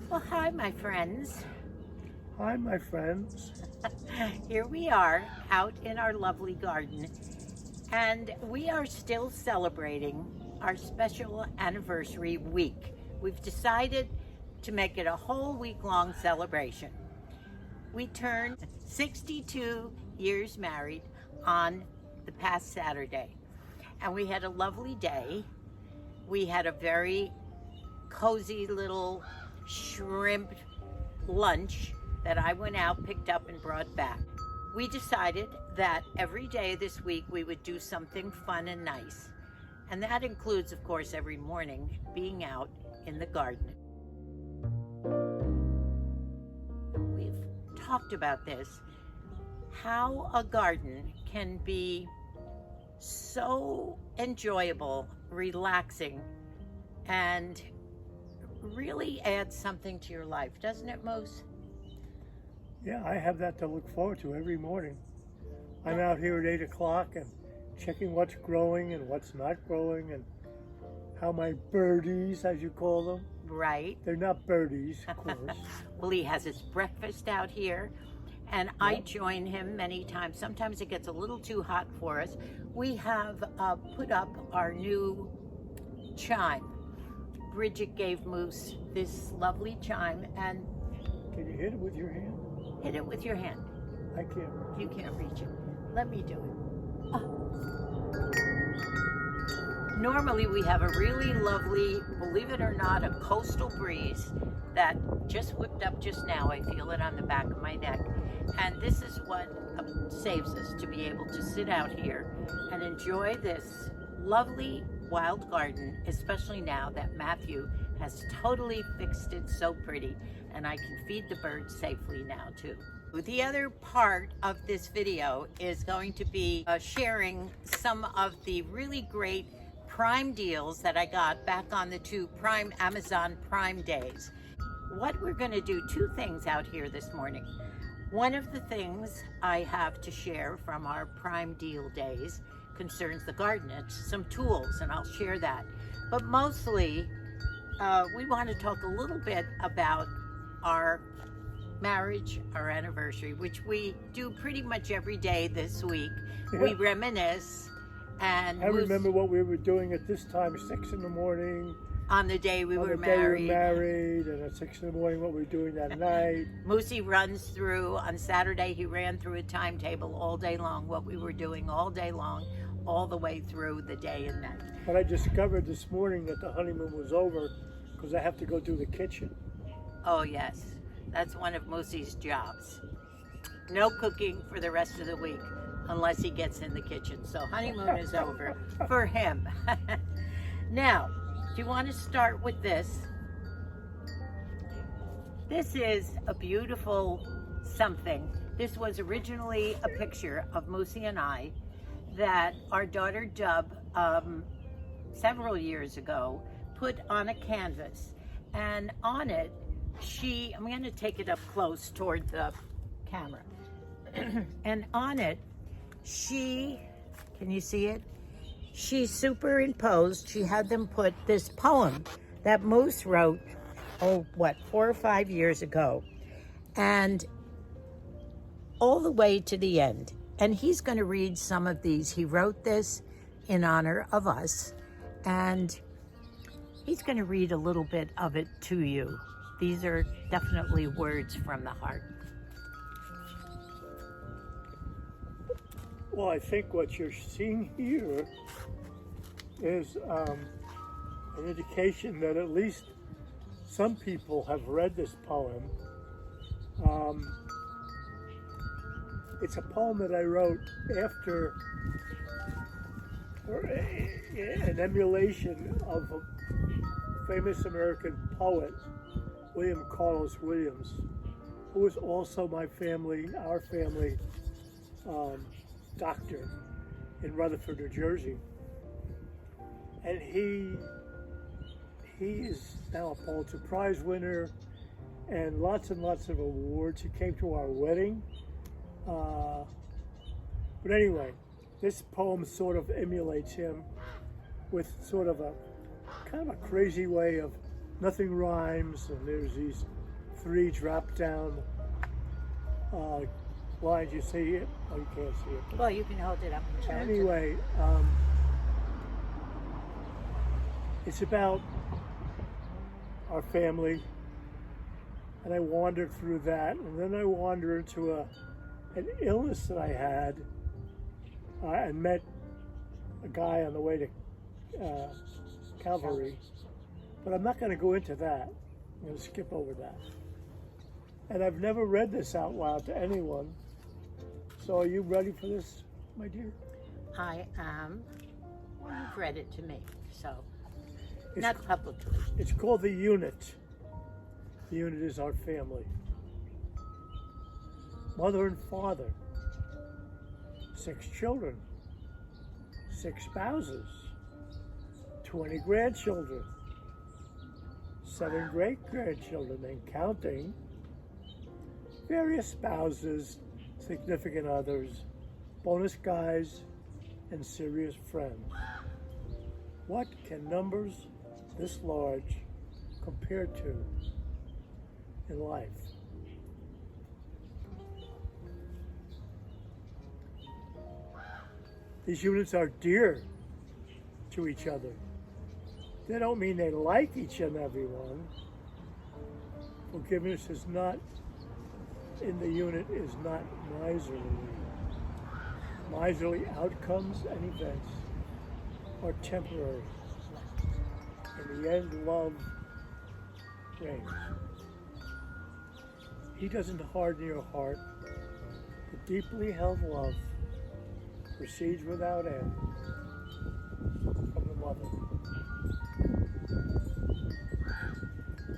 Well, hi, my friends. Hi, my friends. Here we are out in our lovely garden, and we are still celebrating our special anniversary week. We've decided to make it a whole week-long celebration. We turned 62 years married on the past Saturday, and we had a lovely day. We had a very cozy little shrimp lunch that I went out, picked up, and brought back. We decided that every day this week we would do something fun and nice. And that includes, of course, every morning being out in the garden. We've talked about this, how a garden can be so enjoyable, relaxing, and really adds something to your life, doesn't it, Moose? Yeah, I have that to look forward to every morning. I'm out here at 8 o'clock and checking what's growing and what's not growing and how my birdies, as you call them. Right. They're not birdies, of course. Well, he has his breakfast out here, and I join him many times. Sometimes it gets a little too hot for us. We have put up our new chime. Bridget gave Moose this lovely chime, and Can you hit it with your hand? hit it with your hand. I can't. You can't reach it. Let me do it. Oh. Normally we have a really lovely, believe it or not, a coastal breeze that just whipped up just now. I feel it on the back of my neck. And this is what saves us, to be able to sit out here and enjoy this lovely wild garden, especially now that Matthew has totally fixed it so pretty, and I can feed the birds safely now too. The other part of this video is going to be sharing some of the really great Prime deals that I got back on the two Amazon Prime days. What we're going to do, two things out here this morning. One of the things I have to share from our Prime deal days concerns the garden. It's some tools, and I'll share that. But mostly, we want to talk a little bit about our marriage, our anniversary, which we do pretty much every day this week. Yeah. We reminisce, and I remember what we were doing at this time, 6 in the morning. On the day we were married. married. And at 6 in the morning, what we were doing that night. Moosey runs through, on Saturday, he ran through a timetable all day long, what we were doing all day long, all the way through the day and night. But I discovered this morning that the honeymoon was over because I have to go do the kitchen. Oh yes, that's one of Moosey's jobs. No cooking for the rest of the week unless he gets in the kitchen. So honeymoon is over for him. Now, do you want to start with this? This is a beautiful something. This was originally a picture of Moosey and I that our daughter Dub, several years ago, put on a canvas. And on it, I'm going to take it up close toward the camera. And on it, can you see it? She superimposed, she had them put this poem that Moose wrote, 4 or 5 years ago. And all the way to the end. And he's going to read some of these. He wrote this in honor of us, and he's going to read a little bit of it to you. These are definitely words from the heart. Well, I think what you're seeing here is an indication that at least some people have read this poem. It's a poem that I wrote after an emulation of a famous American poet, William Carlos Williams, who was also our family doctor in Rutherford, New Jersey. And he is now a Pulitzer Prize winner and lots of awards. He came to our wedding. But anyway, this poem sort of emulates him with sort of a kind of a crazy way of nothing rhymes, and there's these 3 drop down lines. You see it? Oh, you can't see it. Well, you can hold it up and show it. Anyway, it's about our family, and I wandered through that, and then I wandered into an illness that I had, and met a guy on the way to Calvary, but I'm not going to go into that. I'm going to skip over that. And I've never read this out loud to anyone, so are you ready for this, my dear? I am. You've read it to me, so It's, not publicly. it's called The Unit. The unit is our family. Mother and father, 6 children, 6 spouses, 20 grandchildren, 7 great-grandchildren, and counting, various spouses, significant others, bonus guys, and serious friends. What can numbers this large compare to in life? These units are dear to each other. They don't mean they like each and every one. Forgiveness is not, in the unit, is not miserly. Miserly outcomes and events are temporary. In the end, love reigns. He doesn't harden your heart. The deeply held love proceeds without end from the mother.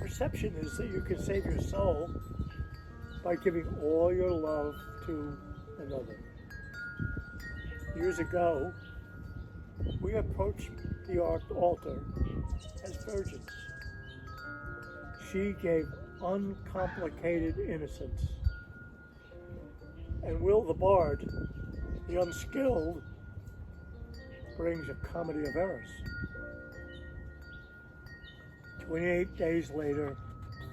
Perception is that you can save your soul by giving all your love to another. Years ago, we approached the altar as virgins. She gave uncomplicated innocence. And Will the Bard, the unskilled, brings a comedy of errors. 28 days later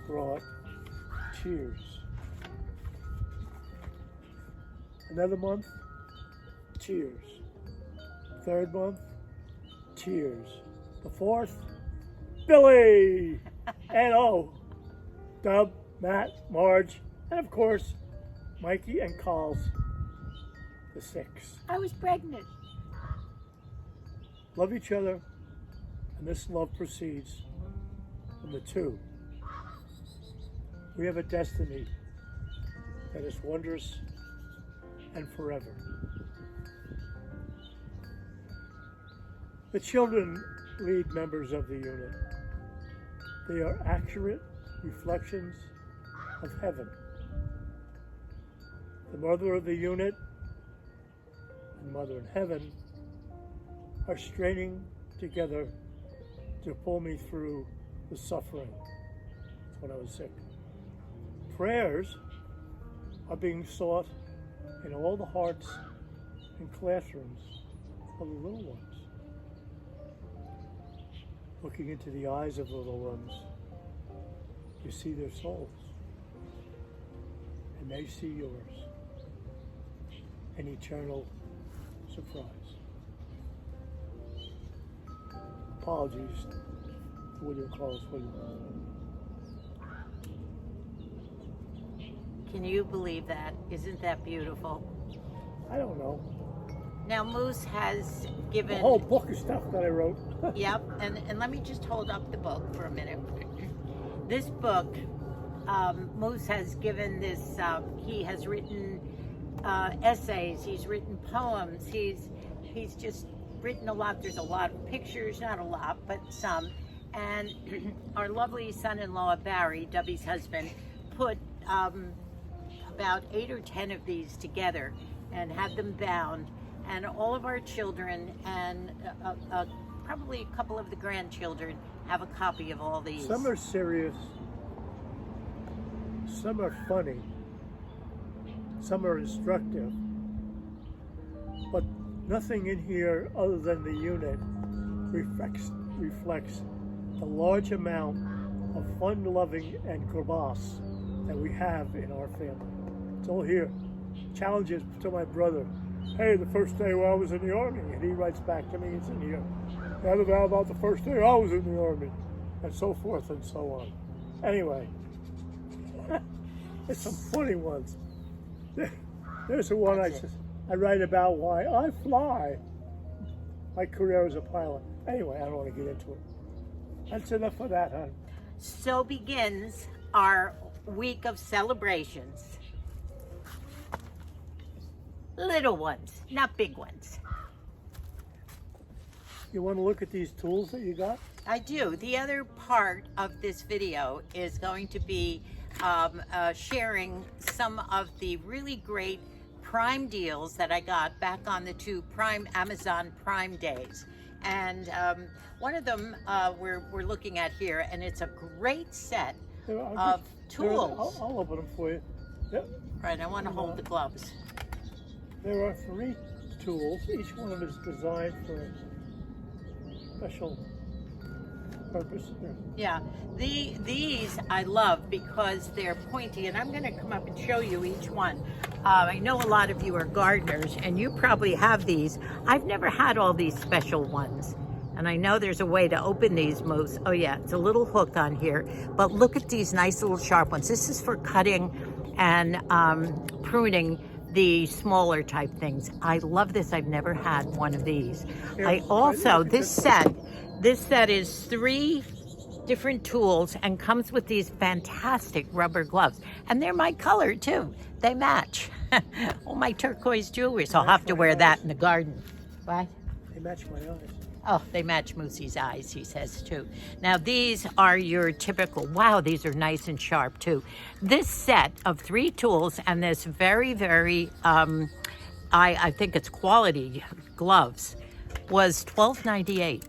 brought tears. Another month, tears. 3rd month, tears. The 4th, Billy! And Dub, Matt, Marge, and of course, Mikey and Carl's the 6. I was pregnant. Love each other, and this love proceeds from the 2. We have a destiny that is wondrous and forever. The children lead members of the unit. They are accurate reflections of heaven. The mother of the unit and mother in heaven are straining together to pull me through the suffering when I was sick. Prayers are being sought in all the hearts and classrooms of the little ones. Looking into the eyes of the little ones, you see their souls, and they see yours. An eternal surprise. Apologies to William Carlos Williams. Can you believe that? Isn't that beautiful? I don't know. Now, Moose has The given... whole book of stuff that I wrote. Yep, and let me just hold up the book for a minute. This book, Moose has given this, he has written essays, he's written poems, he's just written a lot. There's a lot of pictures, not a lot, but some. And our lovely son-in-law, Barry, Dubby's husband, put about 8 or 10 of these together and had them bound. And all of our children and probably a couple of the grandchildren have a copy of all these. Some are serious, some are funny, some are instructive, but nothing in here other than the unit reflects the large amount of fun-loving and crevasse that we have in our family. It's all here. Challenges to my brother. Hey, the first day I was in the Army, and he writes back to me, it's in here. How about the first day I was in the Army? And so forth and so on. Anyway, there's some funny ones. There's the one I write about why I fly. My career as a pilot. Anyway, I don't want to get into it. That's enough of that, hon. So begins our week of celebrations. Little ones, not big ones. You want to look at these tools that you got? I do. The other part of this video is going to be sharing some of the really great Prime deals that I got back on the 2 Amazon Prime days. And one of them we're looking at here, and it's a great set of tools. I'll open them for you. Yep. Right, I want to hold the gloves. There are 3 tools. Each one of them is designed for a special purpose. Yeah, these I love because they're pointy, and I'm going to come up and show you each one. I know a lot of you are gardeners, and you probably have these. I've never had all these special ones, and I know there's a way to open these most. Oh yeah, it's a little hook on here, but look at these nice little sharp ones. This is for cutting and pruning the smaller type things. I love this. I've never had one of these. I also, this set is 3 different tools and comes with these fantastic rubber gloves. And they're my color too. They match. Oh, my turquoise jewelry. So I'll have to wear that in the garden. What? They match my eyes. Oh, they match Moosey's eyes, he says too. Now these are your typical, wow, these are nice and sharp too. This set of 3 tools and this very, very, I think it's quality gloves was $12.98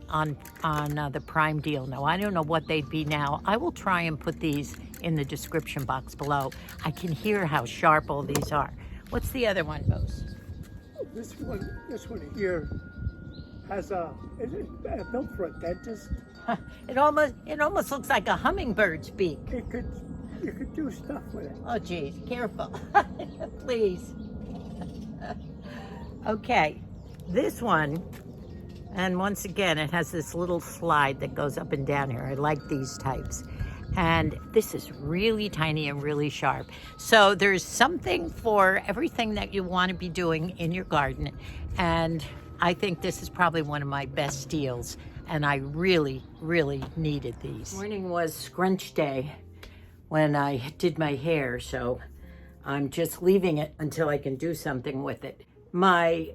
on the Prime deal. Now, I don't know what they'd be now. I will try and put these in the description box below. I can hear how sharp all these are. What's the other one, Bose? This one here has is it built for a dentist? It almost looks like a hummingbird's beak. You could do stuff with it. Oh, geez, careful, please. Okay, this one, and once again, it has this little slide that goes up and down here. I like these types. And this is really tiny and really sharp. So there's something for everything that you want to be doing in your garden. And I think this is probably one of my best deals. And I really, really needed these. Morning was scrunch day when I did my hair. So I'm just leaving it until I can do something with it. My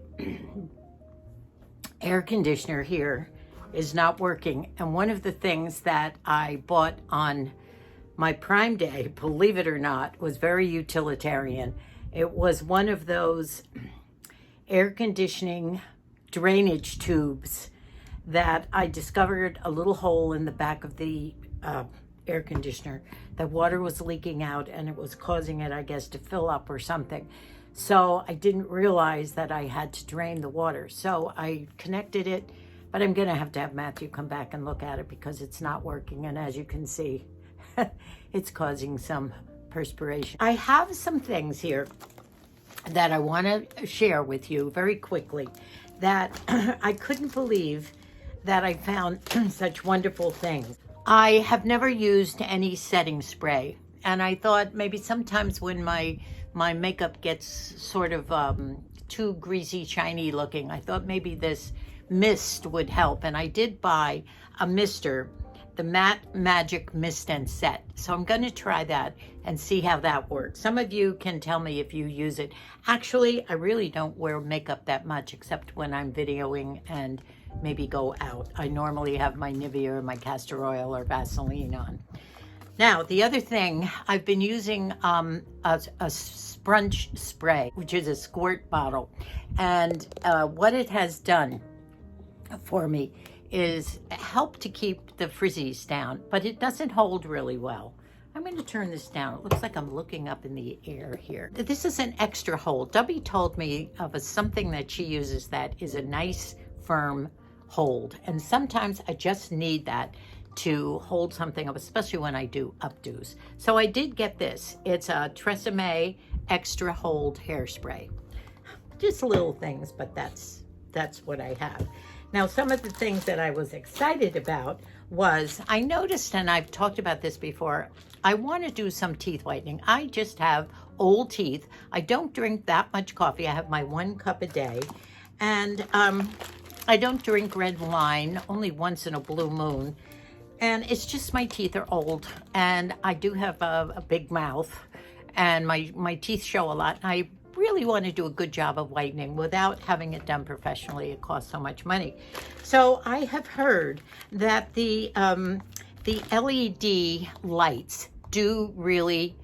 air conditioner here is not working, and one of the things that I bought on my Prime Day, believe it or not, was very utilitarian. It was one of those air conditioning drainage tubes that I discovered a little hole in the back of the air conditioner. The water was leaking out and it was causing it, I guess, to fill up or something. So I didn't realize that I had to drain the water. So I connected it, but I'm gonna have to have Matthew come back and look at it because it's not working. And as you can see, it's causing some perspiration. I have some things here that I wanna share with you very quickly that I couldn't believe that I found such wonderful things. I have never used any setting spray. And I thought maybe sometimes when my makeup gets sort of too greasy, shiny looking, I thought maybe this mist would help. And I did buy a mister, the Matte Magic Mist and Set. So I'm going to try that and see how that works. Some of you can tell me if you use it. Actually, I really don't wear makeup that much except when I'm videoing and maybe go out. I normally have my Nivea or my castor oil or Vaseline on. Now, the other thing, I've been using a Sprunch spray, which is a squirt bottle. And what it has done for me is help to keep the frizzies down, but it doesn't hold really well. I'm going to turn this down. It looks like I'm looking up in the air here. This is an extra hold. Debbie told me of something that she uses that is a nice, firm hold. And sometimes I just need that to hold something up, especially when I do updos. So I did get this. It's a TRESEME Extra Hold Hairspray. Just little things, but that's what I have. Now, some of the things that I was excited about was, I noticed, and I've talked about this before, I want to do some teeth whitening. I just have old teeth. I don't drink that much coffee. I have my 1 cup a day. And I don't drink red wine, only once in a blue moon. And it's just my teeth are old. And I do have a big mouth. And my teeth show a lot. I really want to do a good job of whitening without having it done professionally. It costs so much money. So I have heard that the LED lights do really,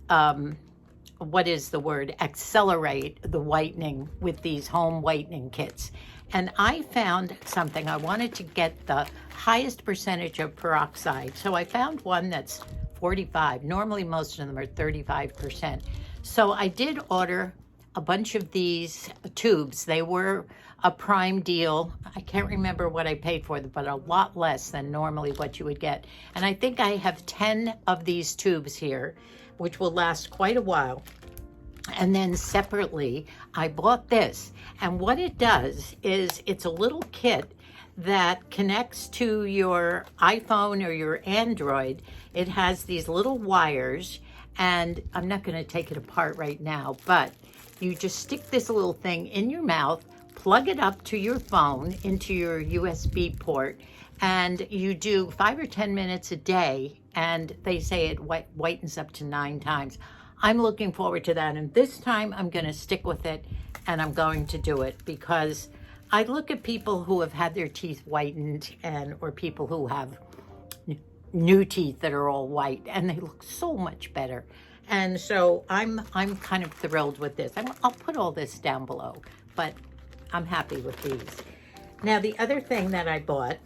what is the word, accelerate the whitening with these home whitening kits. And I found something. I wanted to get the highest percentage of peroxide. So I found one that's 45. Normally most of them are 35%. So I did order a bunch of these tubes. They were a prime deal. I can't remember what I paid for them, but a lot less than normally what you would get. And I think I have 10 of these tubes here, which will last quite a while. And then separately, I bought this. And what it does is it's a little kit that connects to your iPhone or your Android. It has these little wires, and I'm not going to take it apart right now, but you just stick this little thing in your mouth, plug it up to your phone into your USB port, and you do 5 or 10 minutes a day, and they say it whitens up to 9 times. I'm looking forward to that, and this time I'm going to stick with it, and I'm going to do it, because I look at people who have had their teeth whitened, or people who have new teeth that are all white, and they look so much better. And so I'm kind of thrilled with this. I'll put all this down below, but I'm happy with these. Now, the other thing that I bought,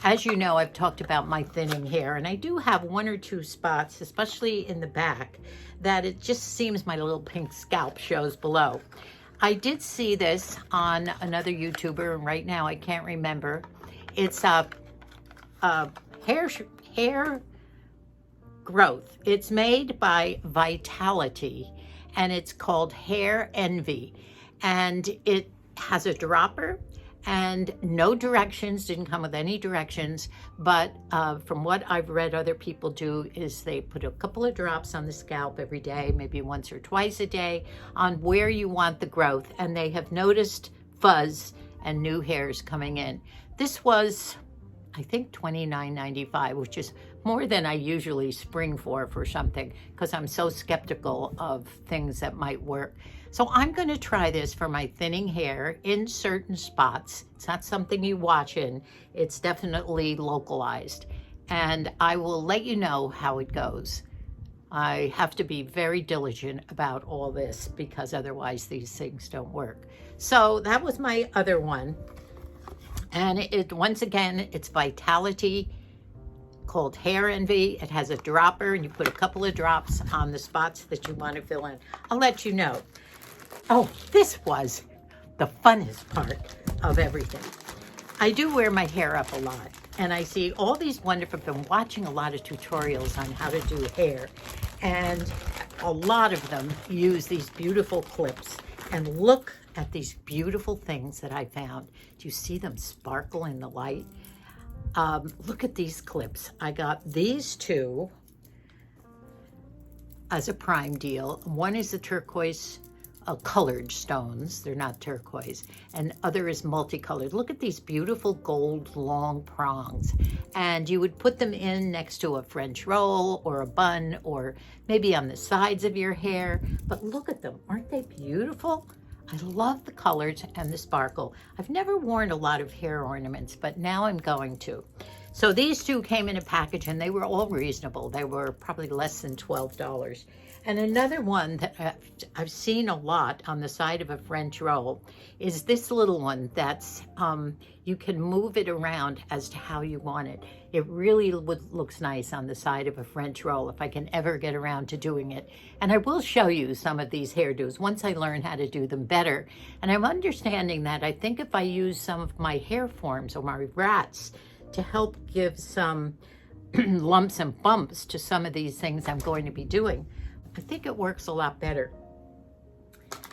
as you know, I've talked about my thinning hair, and I do have 1 or 2 spots, especially in the back, that it just seems my little pink scalp shows below. I did see this on another YouTuber, and right now I can't remember. It's a hair growth. It's made by Vitality, and it's called Hair Envy, and it has a dropper and no directions, didn't come with any directions, but from what I've read other people do is they put a couple of drops on the scalp every day, maybe once or twice a day, on where you want the growth, and they have noticed fuzz and new hairs coming in. This was, I think, $29.95, which is more than I usually spring for something, because I'm so skeptical of things that might work. So I'm going to try this for my thinning hair in certain spots. It's not something you watch in. It's definitely localized. And I will let you know how it goes. I have to be very diligent about all this, because otherwise these things don't work. So that was my other one. And once again, it's Vitality, called Hair Envy. It has a dropper, and you put a couple of drops on the spots that you want to fill in. I'll let you know. Oh, this was the funnest part of everything. I do wear my hair up a lot, and I see all these wonderful, I've been watching a lot of tutorials on how to do hair, and a lot of them use these beautiful clips. And look at these beautiful things that I found. Do you see them sparkle in the light? Look at these clips. I got these 2 as a prime deal. One is the turquoise colored stones. They're not turquoise. And other is multicolored. Look at these beautiful gold long prongs. And you would put them in next to a French roll or a bun, or maybe on the sides of your hair. But look at them. Aren't they beautiful? I love the colors and the sparkle. I've never worn a lot of hair ornaments, but now I'm going to. So these 2 came in a package, and they were all reasonable. They were probably less than $12. And another one that I've seen a lot on the side of a French roll is this little one that's, you can move it around as to how you want it. It really looks nice on the side of a French roll, if I can ever get around to doing it. And I will show you some of these hairdos once I learn how to do them better. And I'm understanding that I think if I use some of my hair forms or my rats to help give some lumps and bumps to some of these things I'm going to be doing, I think it works a lot better.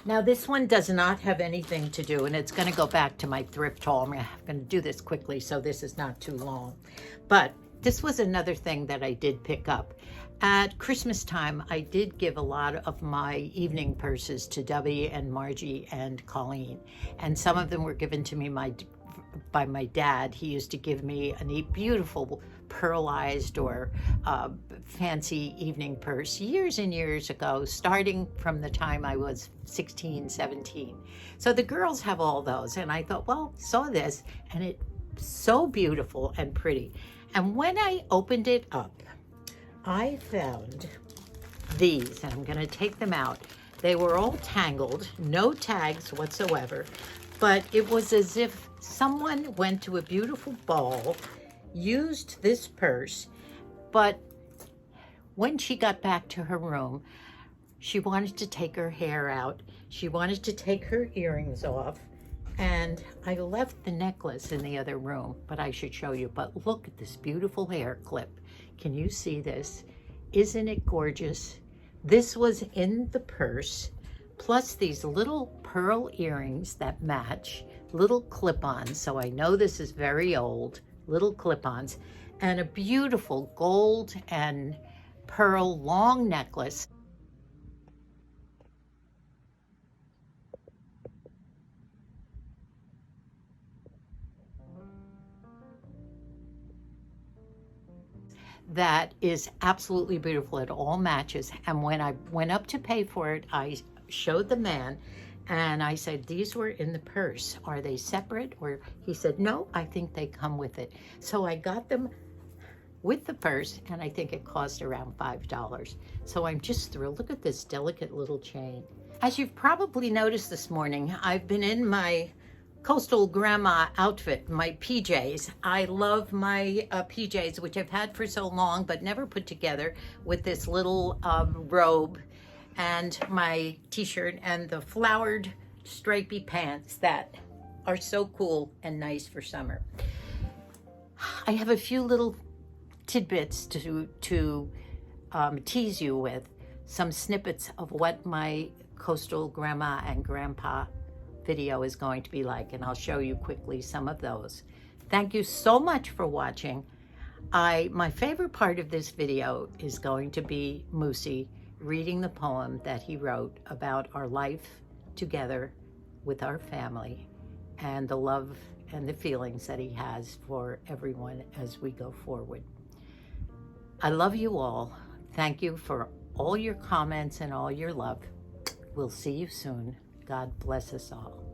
Now this one does not have anything to do, and it's going to go back to my thrift haul. I'm going to do this quickly so this is not too long. But this was another thing that I did pick up. At Christmas time, I did give a lot of my evening purses to Debbie and Margie and Colleen. And some of them were given to me by my dad. He used to give me a neat, beautiful pearlized or fancy evening purse years and years ago, starting from the time I was 16, 17. So the girls have all those, and I thought, well, saw this, and it's so beautiful and pretty. And when I opened it up, I found these, and I'm going to take them out. They were all tangled, no tags whatsoever, but it was as if someone went to a beautiful ball, used this purse, but when she got back to her room, she wanted to take her hair out. She wanted to take her earrings off, and I left the necklace in the other room, but I should show you. But look at this beautiful hair clip. Can you see this? Isn't it gorgeous? This was in the purse, plus these little pearl earrings that match, little clip-ons, so I know this is very old, little clip-ons, and a beautiful gold and pearl long necklace. That is absolutely beautiful. It all matches. And when I went up to pay for it, I showed the man and I said, these were in the purse. Are they separate? Or he said, no, I think they come with it. So I got them with the purse, and I think it cost around $5. So I'm just thrilled. Look at this delicate little chain. As you've probably noticed this morning, I've been in my coastal grandma outfit, my PJs. I love my PJs, which I've had for so long, but never put together, with this little robe and my t-shirt and the flowered stripy pants that are so cool and nice for summer. I have a few little tidbits to tease you with, some snippets of what my coastal grandma and grandpa video is going to be like, and I'll show you quickly some of those. Thank you so much for watching. My favorite part of this video is going to be Moosey reading the poem that he wrote about our life together with our family and the love and the feelings that he has for everyone as we go forward. I love you all. Thank you for all your comments and all your love. We'll see you soon. God bless us all.